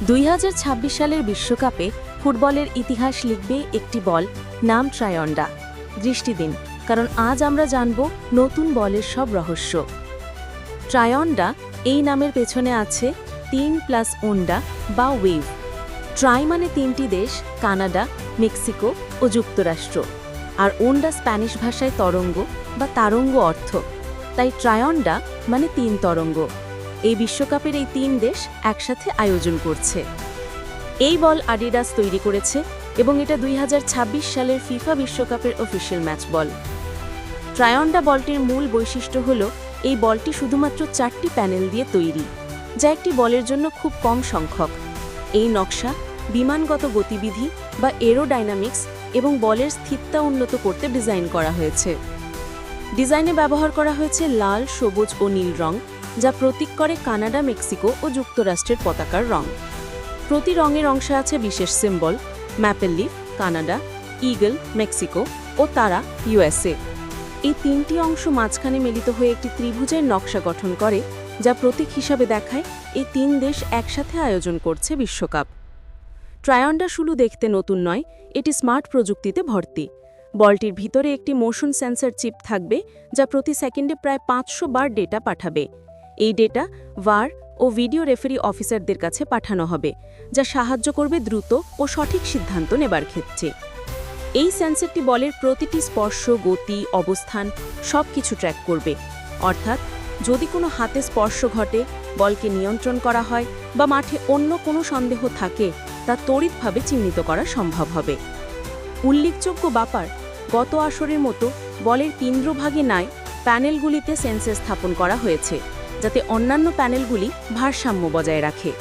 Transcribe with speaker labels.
Speaker 1: 2026 সালের বিশ্বকাপে ফুটবলের ইতিহাস লিখবে একটি বল, নাম ট্রায়ন্ডা। দৃষ্টি দিন, কারণ আজ আমরা জানব নতুন বলের সব রহস্য। ট্রায়ন্ডা এই নামের পেছনে আছে 3 + ওন্ডা বা ওয়েভ। ট্রাই মানে তিনটি দেশ, কানাডা, মেক্সিকো ও যুক্তরাষ্ট্র, আর ওন্ডা স্প্যানিশ ভাষায় তরঙ্গ বা তারঙ্গ অর্থ। তাই ট্রায়ন্ডা মানে 3 তরঙ্গ। এই বিশ্বকাপের এই 3 দেশ একসাথে আয়োজন করছে। এই বল আডিডাস তৈরি করেছে এবং এটা 2026 সালের ফিফা বিশ্বকাপের অফিসিয়াল ম্যাচ বল। ট্রায়ন্ডা বলটির মূল বৈশিষ্ট্য হল এই বলটি শুধুমাত্র 4টি প্যানেল দিয়ে তৈরি, যা একটি বলের জন্য খুব কম সংখ্যক। এই নকশা বিমানগত গতিবিধি বা এরোডাইনামিক্স এবং বলের স্থিরতা উন্নত করতে ডিজাইন করা হয়েছে। ডিজাইনে ব্যবহার করা হয়েছে লাল, সবুজ ও নীল রং, যা প্রতীক করে কানাডা, মেক্সিকো ও যুক্তরাষ্ট্রের পতাকার রং। প্রতি রঙের অংশে আছে বিশেষ symbol: maple leaf Canada, eagle Mexico ও তারা ইউএসএ। এই 3টি অংশ মাঝখানে মিলিত হয়ে একটি ত্রিভুজের নকশা গঠন করে, যা প্রতীক হিসাবে দেখায় এই 3 দেশ একসাথে আয়োজন করছে বিশ্বকাপ। ট্রায়ন্ডা শুধু দেখতে নতুন নয়, এটি স্মার্ট প্রযুক্তিতে ভর্তি। বলটির ভিতরে একটি মোশন সেন্সর চিপ থাকবে, যা প্রতি সেকেন্ডে প্রায় 500 বার ডেটা পাঠাবে। এই ডেটা ভার ও ভিডিও রেফারি অফিসারদের কাছে পাঠানো হবে, যা সাহায্য করবে দ্রুত ও সঠিক সিদ্ধান্ত নেবার ক্ষেত্রে। এই সেন্সরটি বলের প্রতিটি স্পর্শ, গতি, অবস্থান সবকিছু ট্র্যাক করবে। অর্থাৎ যদি কোনো হাতে স্পর্শ ঘটে, বলকে নিয়ন্ত্রণ করা হয় বা মাঠে অন্য কোনো সন্দেহ থাকে, তা তড়িৎভাবে চিহ্নিত করা সম্ভব হবে। উল্লেখযোগ্য ব্যাপার, গত আসরের মতো বলের কেন্দ্রভাগে নাই প্যানেলগুলিতে সেন্সর স্থাপন করা হয়েছে, যাতে অন্যান্য প্যানেলগুলি ভারসাম্য বজায় রাখে।